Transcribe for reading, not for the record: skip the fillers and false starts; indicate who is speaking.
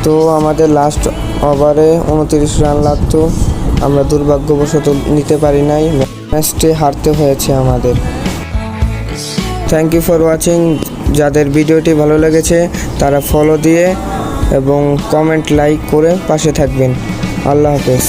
Speaker 1: তো আমাদের লাস্ট ওভারে 29 রান লাগতো, আমরা দুর্ভাগ্যবশত নিতে পারি নাই, ম্যাচটি হারতে হয়েছে আমাদের। Thank you for watching. যাদের ভিডিওটি ভালো লেগেছে তারা ফলো দিয়ে এবং কমেন্ট লাইক করে পাশে থাকবেন। আল্লাহ হাফেজ।